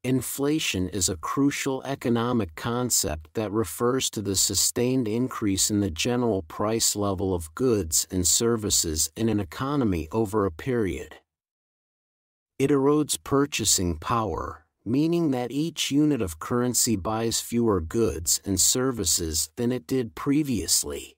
Inflation is a crucial economic concept that refers to the sustained increase in the general price level of goods and services in an economy over a period. It erodes purchasing power, meaning that each unit of currency buys fewer goods and services than it did previously.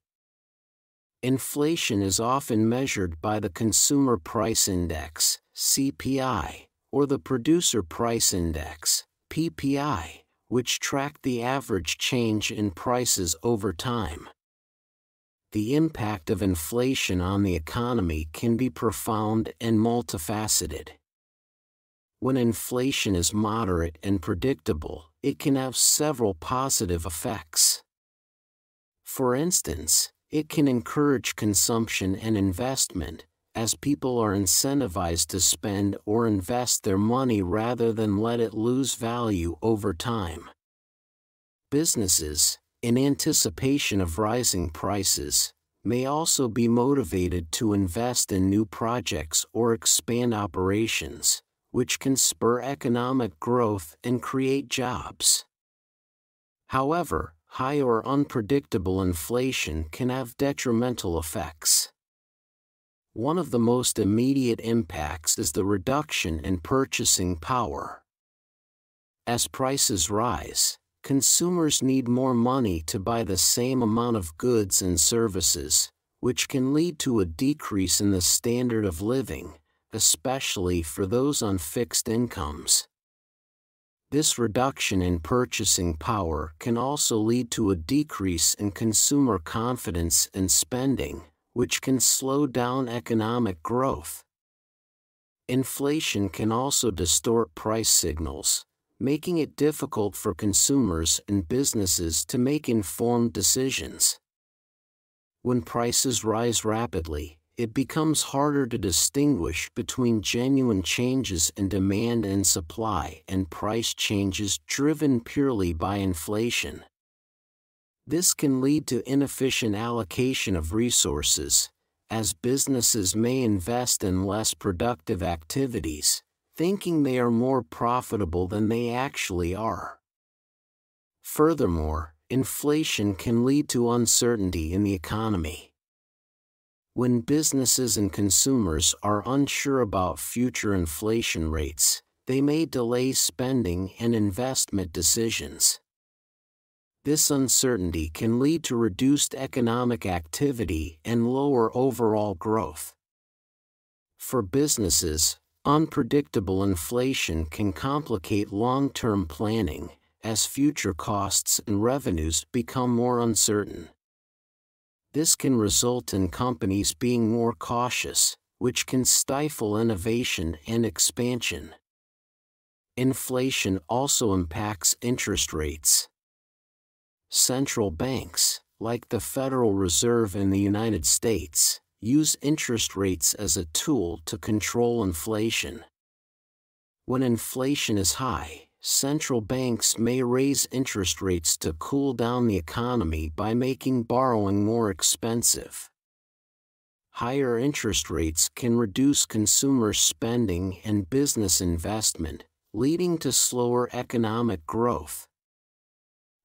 Inflation is often measured by the Consumer Price Index, CPI, or the Producer Price Index, PPI, which track the average change in prices over time. The impact of inflation on the economy can be profound and multifaceted. When inflation is moderate and predictable, it can have several positive effects. For instance, it can encourage consumption and investment, as people are incentivized to spend or invest their money rather than let it lose value over time. Businesses, in anticipation of rising prices, may also be motivated to invest in new projects or expand operations, which can spur economic growth and create jobs. However, high or unpredictable inflation can have detrimental effects. One of the most immediate impacts is the reduction in purchasing power. As prices rise, consumers need more money to buy the same amount of goods and services, which can lead to a decrease in the standard of living, especially for those on fixed incomes. This reduction in purchasing power can also lead to a decrease in consumer confidence and spending, which can slow down economic growth. Inflation can also distort price signals, making it difficult for consumers and businesses to make informed decisions. When prices rise rapidly, it becomes harder to distinguish between genuine changes in demand and supply and price changes driven purely by inflation. This can lead to inefficient allocation of resources, as businesses may invest in less productive activities, thinking they are more profitable than they actually are. Furthermore, inflation can lead to uncertainty in the economy. When businesses and consumers are unsure about future inflation rates, they may delay spending and investment decisions. This uncertainty can lead to reduced economic activity and lower overall growth. For businesses, unpredictable inflation can complicate long-term planning, as future costs and revenues become more uncertain. This can result in companies being more cautious, which can stifle innovation and expansion. Inflation also impacts interest rates. Central banks, like the Federal Reserve in the United States, use interest rates as a tool to control inflation. When inflation is high, central banks may raise interest rates to cool down the economy by making borrowing more expensive. Higher interest rates can reduce consumer spending and business investment, leading to slower economic growth.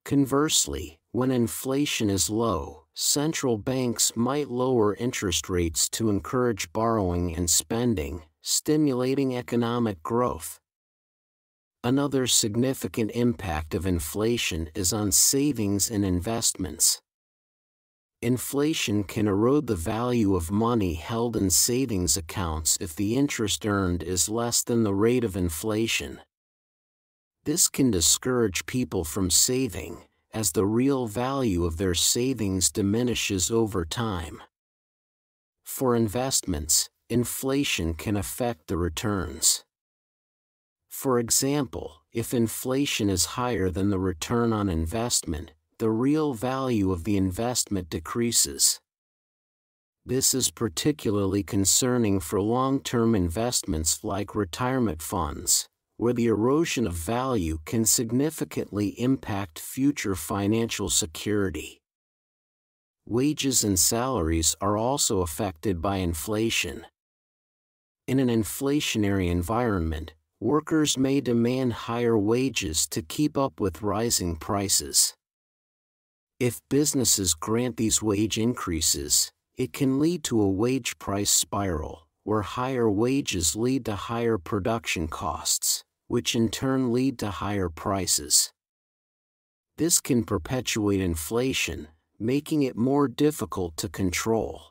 Conversely, when inflation is low, central banks might lower interest rates to encourage borrowing and spending, stimulating economic growth. Another significant impact of inflation is on savings and investments. Inflation can erode the value of money held in savings accounts if the interest earned is less than the rate of inflation. This can discourage people from saving, as the real value of their savings diminishes over time. For investments, inflation can affect the returns. For example, if inflation is higher than the return on investment, the real value of the investment decreases. This is particularly concerning for long-term investments like retirement funds, where the erosion of value can significantly impact future financial security. Wages and salaries are also affected by inflation. In an inflationary environment, workers may demand higher wages to keep up with rising prices. If businesses grant these wage increases, it can lead to a wage price spiral, where higher wages lead to higher production costs, which in turn lead to higher prices. This can perpetuate inflation, making it more difficult to control.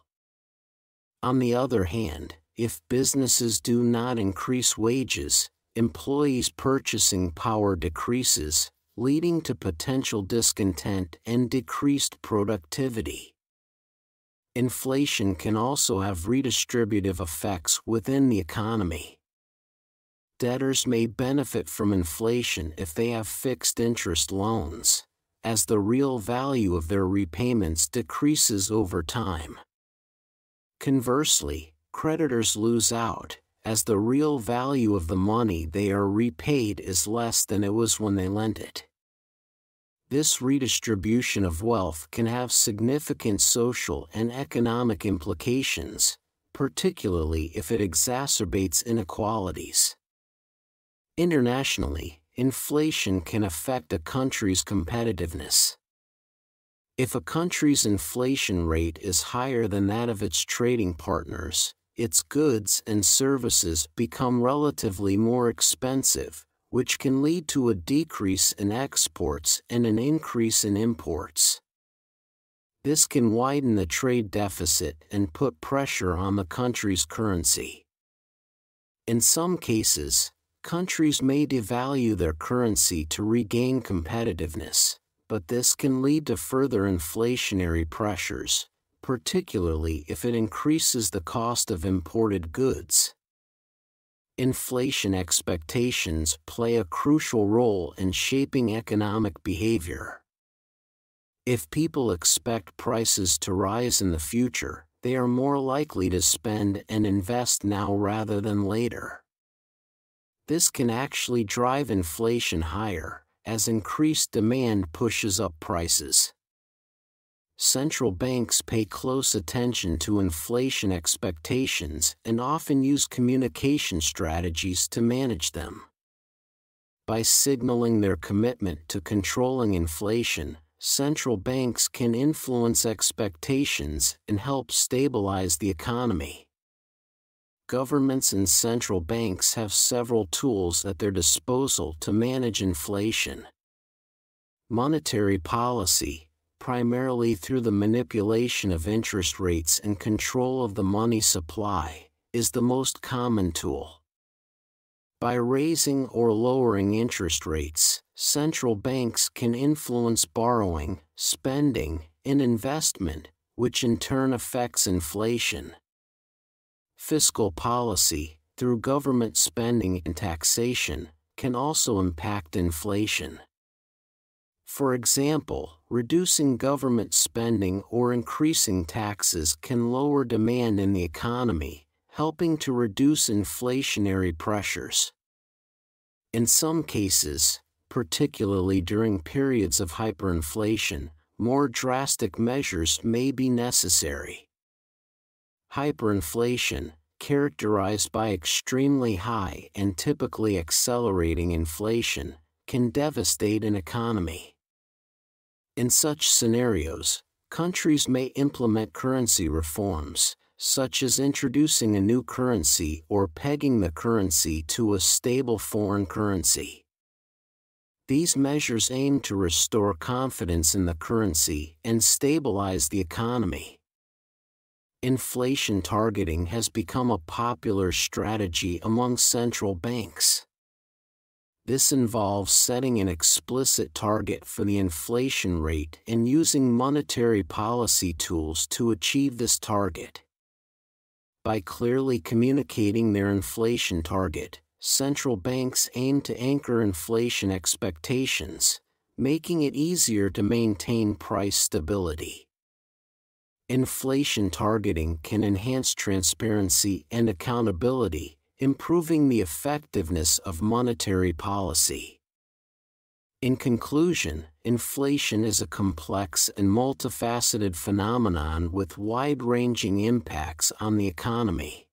On the other hand, if businesses do not increase wages, employees' purchasing power decreases, leading to potential discontent and decreased productivity. Inflation can also have redistributive effects within the economy. Debtors may benefit from inflation if they have fixed interest loans, as the real value of their repayments decreases over time. Conversely, creditors lose out, as the real value of the money they are repaid is less than it was when they lent it. This redistribution of wealth can have significant social and economic implications, particularly if it exacerbates inequalities. Internationally, inflation can affect a country's competitiveness. If a country's inflation rate is higher than that of its trading partners, its goods and services become relatively more expensive, which can lead to a decrease in exports and an increase in imports. This can widen the trade deficit and put pressure on the country's currency. In some cases, countries may devalue their currency to regain competitiveness, but this can lead to further inflationary pressures, particularly if it increases the cost of imported goods. Inflation expectations play a crucial role in shaping economic behavior. If people expect prices to rise in the future, they are more likely to spend and invest now rather than later. This can actually drive inflation higher, as increased demand pushes up prices. Central banks pay close attention to inflation expectations and often use communication strategies to manage them. By signaling their commitment to controlling inflation, central banks can influence expectations and help stabilize the economy. Governments and central banks have several tools at their disposal to manage inflation. Monetary policy, primarily through the manipulation of interest rates and control of the money supply, is the most common tool. By raising or lowering interest rates, central banks can influence borrowing, spending, and investment, which in turn affects inflation. Fiscal policy, through government spending and taxation, can also impact inflation. For example, reducing government spending or increasing taxes can lower demand in the economy, helping to reduce inflationary pressures. In some cases, particularly during periods of hyperinflation, more drastic measures may be necessary. Hyperinflation, characterized by extremely high and typically accelerating inflation, can devastate an economy. In such scenarios, countries may implement currency reforms, such as introducing a new currency or pegging the currency to a stable foreign currency. These measures aim to restore confidence in the currency and stabilize the economy. Inflation targeting has become a popular strategy among central banks. This involves setting an explicit target for the inflation rate and using monetary policy tools to achieve this target. By clearly communicating their inflation target, central banks aim to anchor inflation expectations, making it easier to maintain price stability. Inflation targeting can enhance transparency and accountability, improving the effectiveness of monetary policy. In conclusion, inflation is a complex and multifaceted phenomenon with wide-ranging impacts on the economy.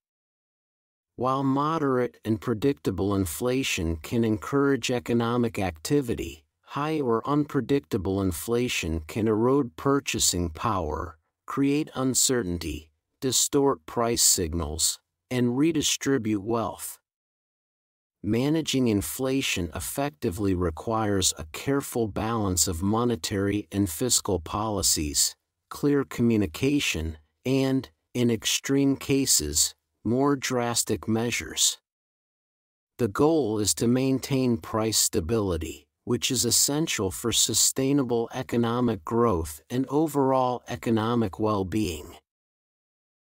While moderate and predictable inflation can encourage economic activity, high or unpredictable inflation can erode purchasing power, create uncertainty, distort price signals, and redistribute wealth. Managing inflation effectively requires a careful balance of monetary and fiscal policies, clear communication, and, in extreme cases, more drastic measures. The goal is to maintain price stability, which is essential for sustainable economic growth and overall economic well-being.